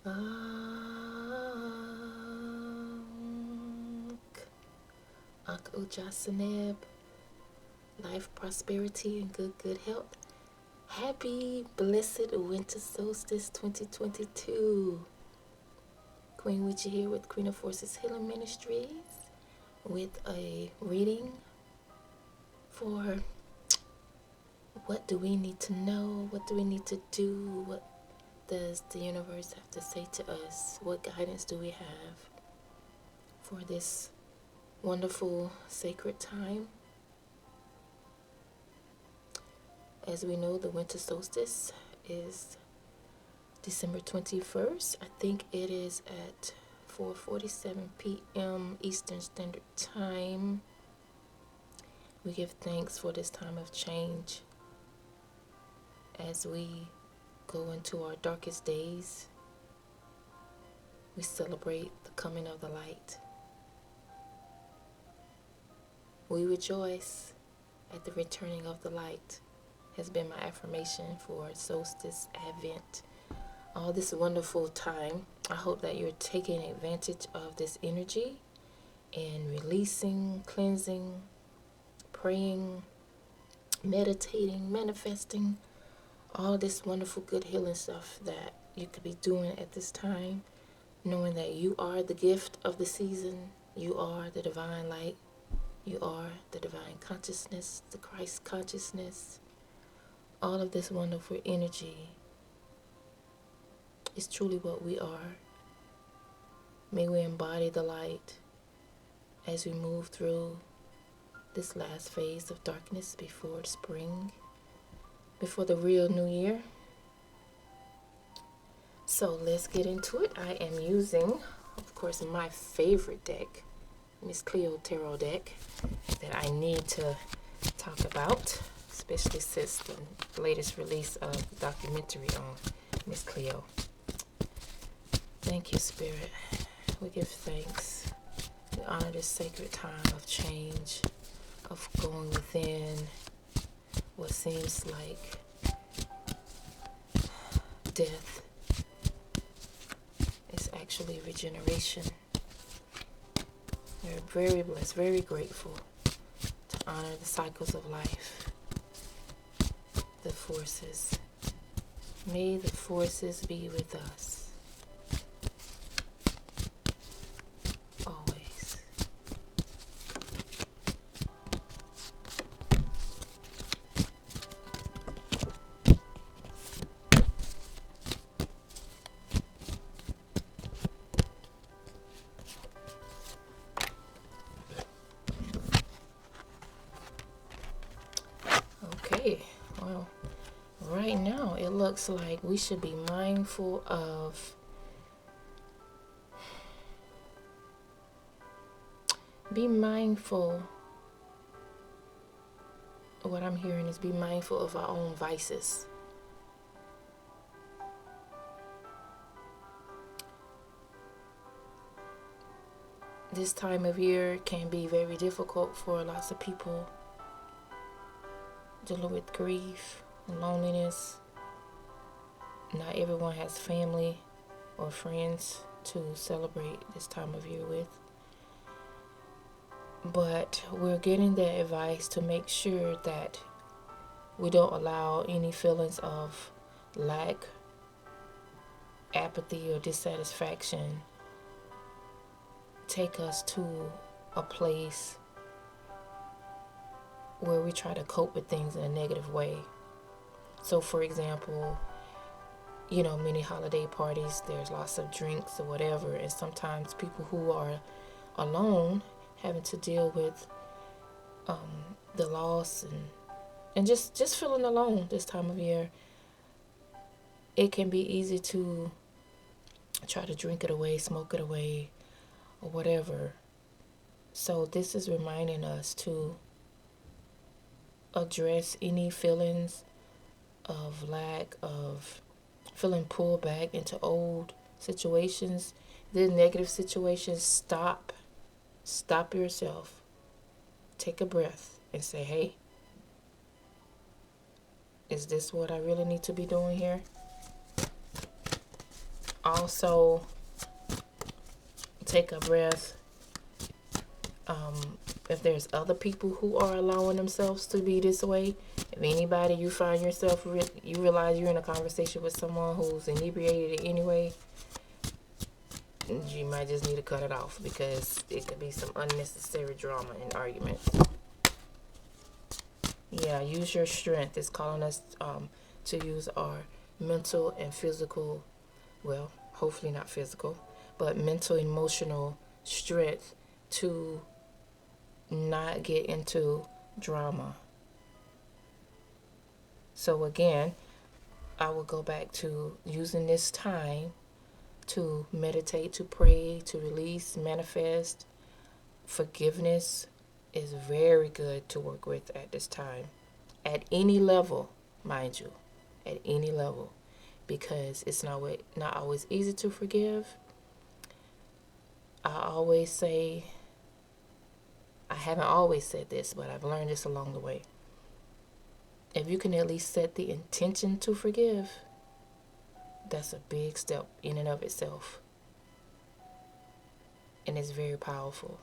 Ak Ujasaneb, life, prosperity, and good health. Happy, blessed winter solstice 2022. Queen Witchy here with Queen of Forces Healing Ministries with a reading for what do we need to know, what do we need to do, what does the universe have to say to us, what guidance do we have for this wonderful sacred time. As we know, the winter solstice is December 21st. I think it is at 4:47 p.m. Eastern Standard Time. We give thanks for this time of change as we go into our darkest days. We celebrate the coming of the light. We rejoice at the returning of the light has been my affirmation for Solstice Advent. All this wonderful time. I hope that you're taking advantage of this energy and releasing, cleansing, praying, meditating, manifesting, all this wonderful good healing stuff that you could be doing at this time, knowing that you are the gift of the season. You are the divine light. You are the divine consciousness, the Christ consciousness. All of this wonderful energy is truly what we are. May we embody the light as we move through this last phase of darkness before spring, before the real new year. So let's get into it. I am using, of course, my favorite deck, Miss Cleo Tarot deck, that I need to talk about, especially since the latest release of the documentary on Miss Cleo. Thank you, Spirit. We give thanks. We honor this sacred time of change, of going within what seems like death. It's actually regeneration. We're very blessed, very grateful to honor the cycles of life, the forces. May the forces be with us always. Okay, well, right now it looks like we should be mindful of what I'm hearing is be mindful of our own vices. This time of year can be very difficult for lots of people dealing with grief and loneliness. Not everyone has family or friends to celebrate this time of year with. But we're getting the advice to make sure that we don't allow any feelings of lack, apathy, or dissatisfaction take us to a place where we try to cope with things in a negative way. So, for example, many holiday parties, there's lots of drinks or whatever, and sometimes people who are alone having to deal with the loss and just feeling alone this time of year, it can be easy to try to drink it away, smoke it away, or whatever. So this is reminding us to address any feelings of lack, of feeling pulled back into old situations, the negative situations. Stop yourself, take a breath and say, hey, is this what I really need to be doing here? also take a breath. If there's other people who are allowing themselves to be this way, if anybody you find yourself, you realize you're in a conversation with someone who's inebriated anyway, you might just need to cut it off, because it could be some unnecessary drama and arguments. Yeah, use your strength. It's calling us to use our mental and physical, well, hopefully not physical, but mental, emotional strength to not get into drama. So again, I will go back to using this time to meditate, to pray, to release, manifest. Forgiveness is very good to work with at this time. At any level, mind you. At any level. Because it's not always easy to forgive. I haven't always said this, but I've learned this along the way. If you can at least set the intention to forgive, that's a big step in and of itself. And it's very powerful.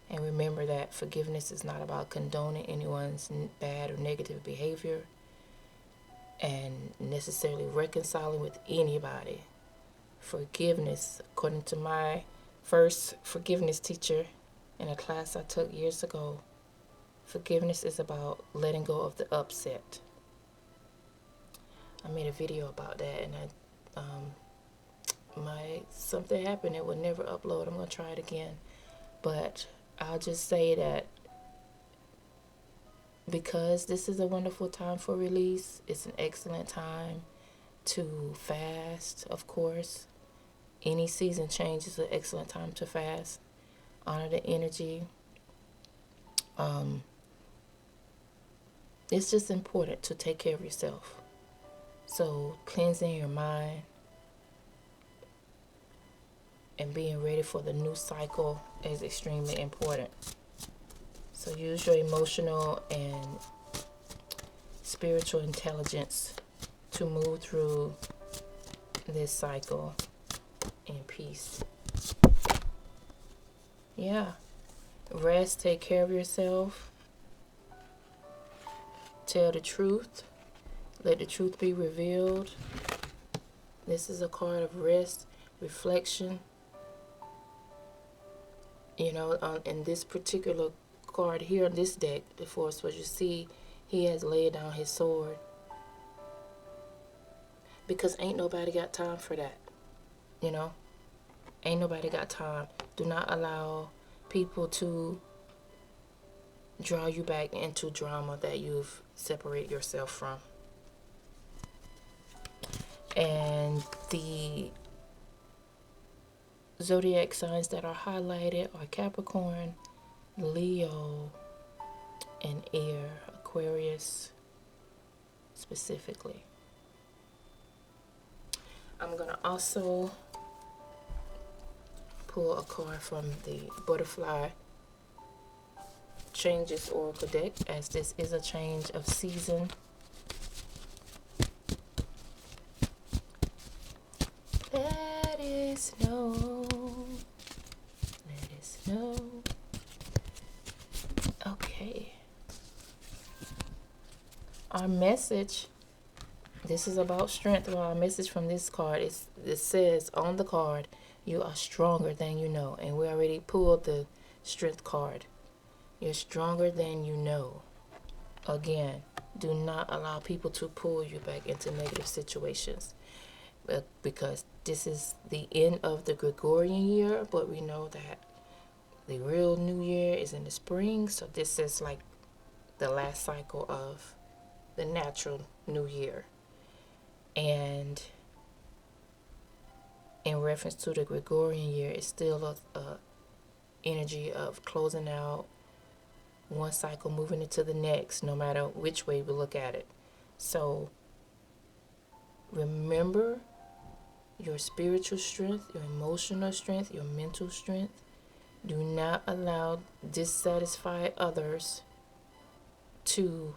And remember that forgiveness is not about condoning anyone's bad or negative behavior and necessarily reconciling with anybody. Forgiveness, according to my first forgiveness teacher in a class I took years ago, forgiveness is about letting go of the upset. I made a video about that, and something happened. It would never upload. I'm going to try it again. But I'll just say that because this is a wonderful time for release, it's an excellent time to fast, of course. Any season change is an excellent time to fast. Honor the energy. It's just important to take care of yourself. So cleansing your mind and being ready for the new cycle is extremely important. So use your emotional and spiritual intelligence to move through this cycle in peace. Yeah. Rest, take care of yourself. Tell the truth. Let the truth be revealed. This is a card of rest, reflection. You know, in this particular card here on this deck, the Force, what you see, he has laid down his sword. Because ain't nobody got time for that. You know? Ain't nobody got time. Do not allow people to draw you back into drama that you've separated yourself from. And the zodiac signs that are highlighted are Capricorn, Leo, and Air, Aquarius specifically. I'm going to also pull a card from the Butterfly Changes Oracle deck, as this is a change of season. Let it snow. Let it snow. Okay. Our message, this is about strength. Well, our message from this card is, it says on the card, you are stronger than you know. And we already pulled the strength card. You're stronger than you know. Again, do not allow people to pull you back into negative situations. Because this is the end of the Gregorian year, but we know that the real new year is in the spring. So this is like the last cycle of the natural new year. And in reference to the Gregorian year, it's still a energy of closing out one cycle, moving into the next, no matter which way we look at it. So remember your spiritual strength, your emotional strength, your mental strength. Do not allow dissatisfied others to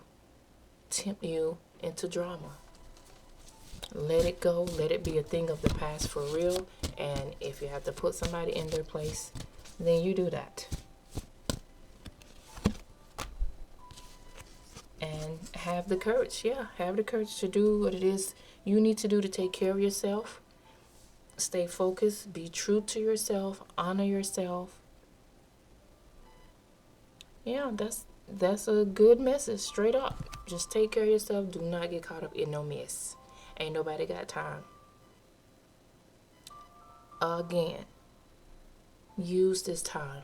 tempt you into drama. Let it go. Let it be a thing of the past for real. And if you have to put somebody in their place, then you do that. And have the courage. Yeah, have the courage to do what it is you need to do to take care of yourself. Stay focused. Be true to yourself. Honor yourself. Yeah, that's a good message. Straight up. Just take care of yourself. Do not get caught up in no mess. Ain't nobody got time. Again, use this time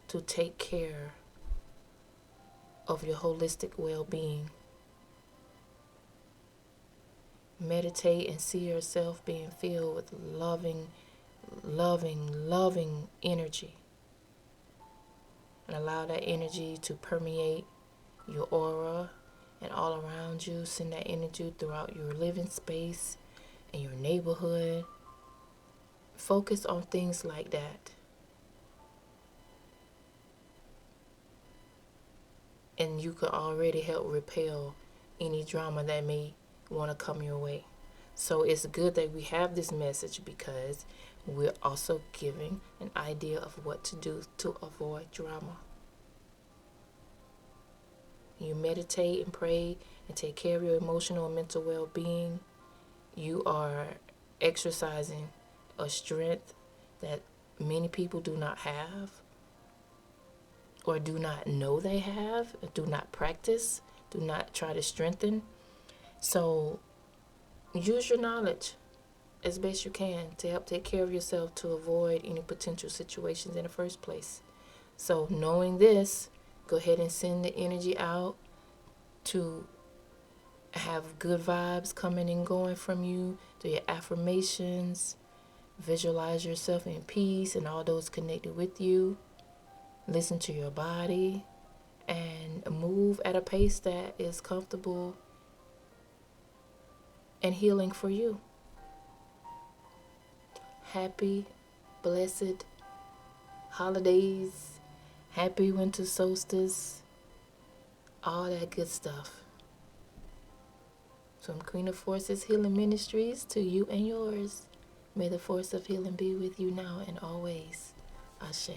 to take care of your holistic well-being. Meditate and see yourself being filled with loving, loving energy. And allow that energy to permeate your aura and all around you. Send that energy throughout your living space and your neighborhood. Focus on things like that. And you could already help repel any drama that may want to come your way. So it's good that we have this message because we're also giving an idea of what to do to avoid drama. You meditate and pray and take care of your emotional and mental well-being. You are exercising a strength that many people do not have, or do not know they have, or do not practice, do not try to strengthen. So use your knowledge as best you can to help take care of yourself to avoid any potential situations in the first place. So knowing this, go ahead and send the energy out to have good vibes coming and going from you, do your affirmations, visualize yourself in peace and all those connected with you. Listen to your body and move at a pace that is comfortable and healing for you. Happy, blessed holidays, happy winter solstice, all that good stuff. From Queen of Forces Healing Ministries to you and yours, may the force of healing be with you now and always. Ashe.